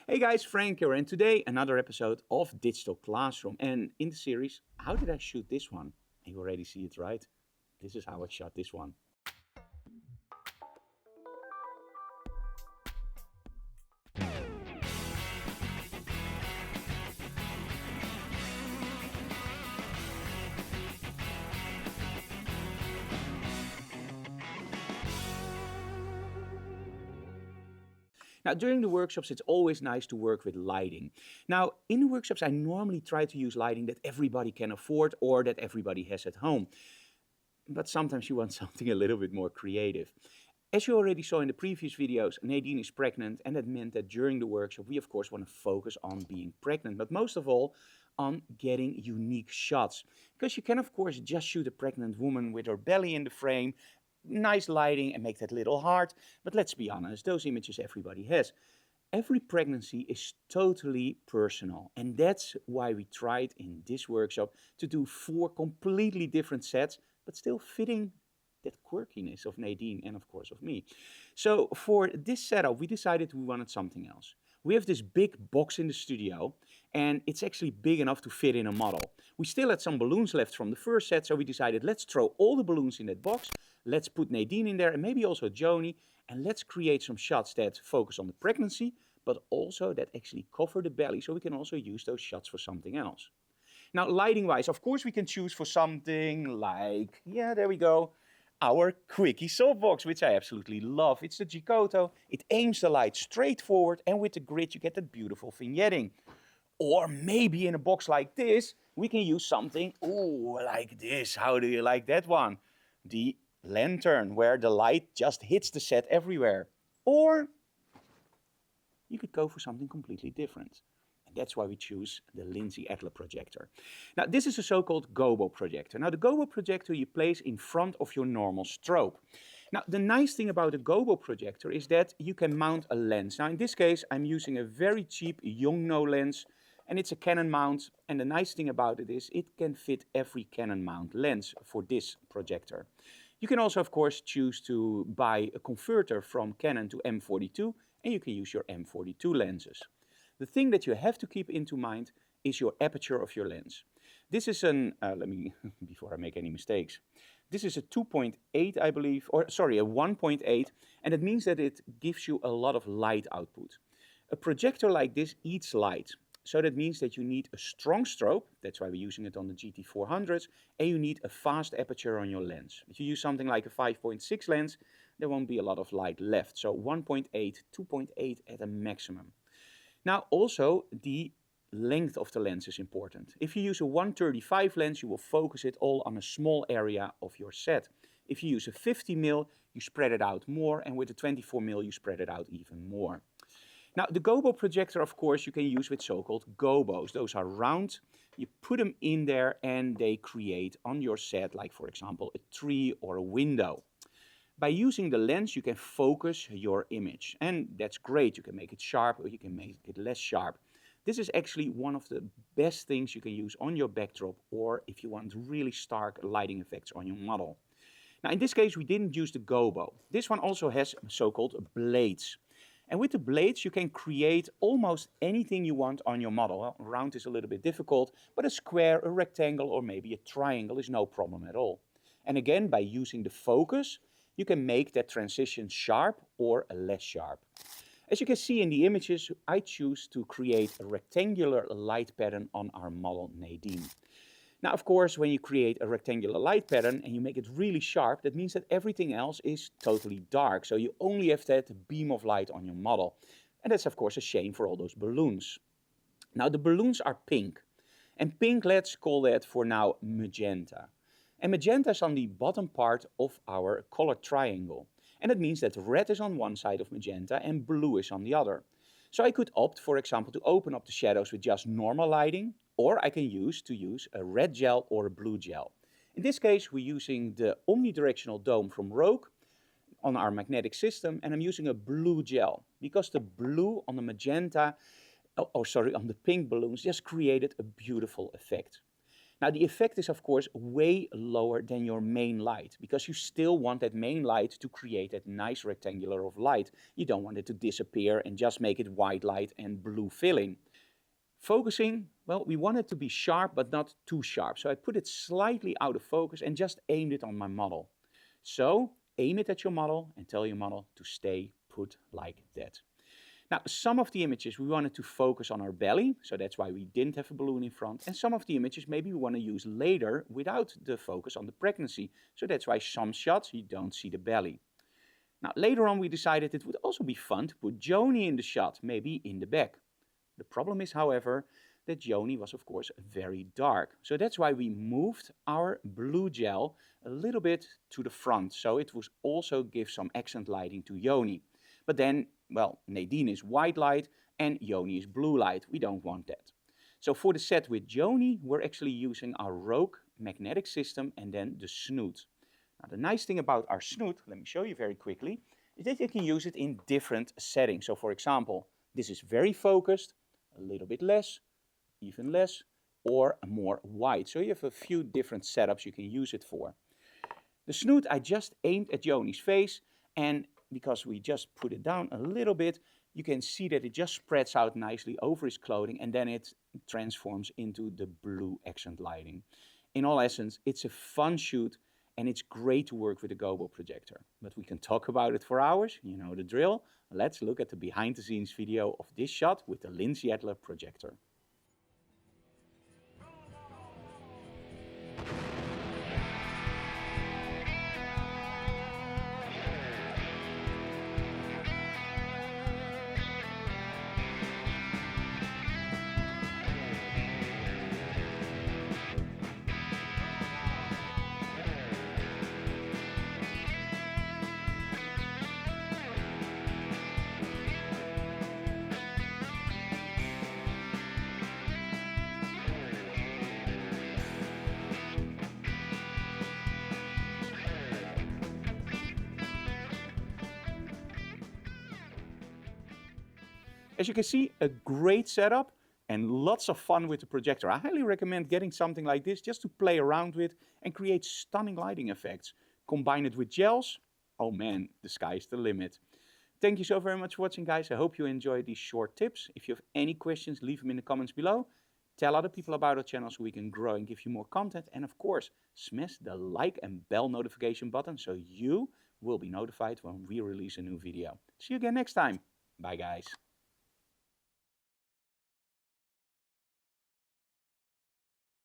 Hey guys, Frank here, and today another episode of Digital Classroom. And in the series, how did I shoot this one? You already see it, right? This is how I shot this one. Now, during the workshops, it's always nice to work with lighting. Now, in the workshops, I normally try to use lighting that everybody can afford or that everybody has at home. But sometimes you want something a little bit more creative. As you already saw in the previous videos, Nadine is pregnant, and that meant that during the workshop, we of course want to focus on being pregnant, but most of all, on getting unique shots. Because you can of course just shoot a pregnant woman with her belly in the frame, nice lighting and make that little heart, but let's be honest, those images everybody has. Every pregnancy is totally personal, and that's why we tried in this workshop to do 4 completely different sets, but still fitting that quirkiness of Nadine and of course of me. So for this setup, we decided we wanted something else. We have this big box in the studio, and it's actually big enough to fit in a model. We still had some balloons left from the first set, so we decided let's throw all the balloons in that box, let's put Nadine in there and maybe also Joni, and let's create some shots that focus on the pregnancy, but also that actually cover the belly, so we can also use those shots for something else. Now, lighting-wise, of course we can choose for something like, yeah, there we go, our Quickie softbox, which I absolutely love. It's the Giotto. It aims the light straight forward, and with the grid you get that beautiful vignetting. Or maybe in a box like this, we can use something, ooh, like this. How do you like that one? The lantern, where the light just hits the set everywhere. Or you could go for something completely different. And that's why we choose the Lindsay Adler projector. Now, this is a so-called gobo projector. Now, the gobo projector you place in front of your normal strobe. Now, the nice thing about a gobo projector is that you can mount a lens. Now, in this case, I'm using a very cheap Yongnuo lens, and it's a Canon mount. And the nice thing about it is it can fit every Canon mount lens for this projector. You can also, of course, choose to buy a converter from Canon to M42, and you can use your M42 lenses. The thing that you have to keep into mind is your aperture of your lens. This is before I make any mistakes, this is a 2.8, I believe, or sorry, a 1.8, and it means that it gives you a lot of light output. A projector like this eats light, so that means that you need a strong strobe, that's why we're using it on the GT400s, and you need a fast aperture on your lens. If you use something like a 5.6 lens, there won't be a lot of light left, so 1.8, 2.8 at a maximum. Now also the length of the lens is important. If you use a 135 lens, you will focus it all on a small area of your set. If you use a 50mm, you spread it out more, and with a 24mm you spread it out even more. Now the gobo projector, of course, you can use with so-called gobos. Those are round, you put them in there and they create on your set, like for example a tree or a window. By using the lens, you can focus your image, and that's great. You can make it sharp or you can make it less sharp. This is actually one of the best things you can use on your backdrop, or if you want really stark lighting effects on your model. Now in this case we didn't use the gobo. This one also has so-called blades. And with the blades you can create almost anything you want on your model. Well, round is a little bit difficult, but a square, a rectangle or maybe a triangle is no problem at all. And again, by using the focus, you can make that transition sharp or less sharp. As you can see in the images, I choose to create a rectangular light pattern on our model Nadine. Now, of course, when you create a rectangular light pattern and you make it really sharp, that means that everything else is totally dark. So you only have that beam of light on your model. And that's, of course, a shame for all those balloons. Now, the balloons are pink. And pink, let's call that for now magenta. And magenta is on the bottom part of our color triangle. And that means that red is on one side of magenta and blue is on the other. So I could opt, for example, to open up the shadows with just normal lighting, or I can use a red gel or a blue gel. In this case, we're using the omnidirectional dome from Rogue on our magnetic system, and I'm using a blue gel because the blue on the magenta, on the pink balloons just created a beautiful effect. Now the effect is of course way lower than your main light, because you still want that main light to create that nice rectangular of light. You don't want it to disappear and just make it white light and blue filling. Focusing, well, we want it to be sharp but not too sharp. So I put it slightly out of focus and just aimed it on my model. So aim it at your model and tell your model to stay put like that. Now, some of the images we wanted to focus on our belly, so that's why we didn't have a balloon in front. And some of the images maybe we want to use later without the focus on the pregnancy. So that's why some shots you don't see the belly. Now, later on we decided it would also be fun to put Joni in the shot, maybe in the back. The problem is, however, that Joni was of course very dark. So that's why we moved our blue gel a little bit to the front. So it would also give some accent lighting to Joni. But then, well, Nadine is white light and Joni is blue light. We don't want that. So for the set with Joni, we're actually using our Rogue magnetic system and then the snoot. Now the nice thing about our snoot, let me show you very quickly, is that you can use it in different settings. So for example, this is very focused, a little bit less, even less, or more wide. So you have a few different setups you can use it for. The snoot I just aimed at Joni's face, and because we just put it down a little bit, you can see that it just spreads out nicely over his clothing and then it transforms into the blue accent lighting. In all essence, it's a fun shoot and it's great to work with a GoPro projector. But we can talk about it for hours, you know the drill. Let's look at the behind the scenes video of this shot with the Lindsay Adler projector. As you can see, a great setup and lots of fun with the projector. I highly recommend getting something like this just to play around with and create stunning lighting effects. Combine it with gels, oh man, the sky's the limit. Thank you so very much for watching, guys. I hope you enjoyed these short tips. If you have any questions, leave them in the comments below. Tell other people about our channel so we can grow and give you more content. And of course, smash the like and bell notification button so you will be notified when we release a new video. See you again next time. Bye, guys.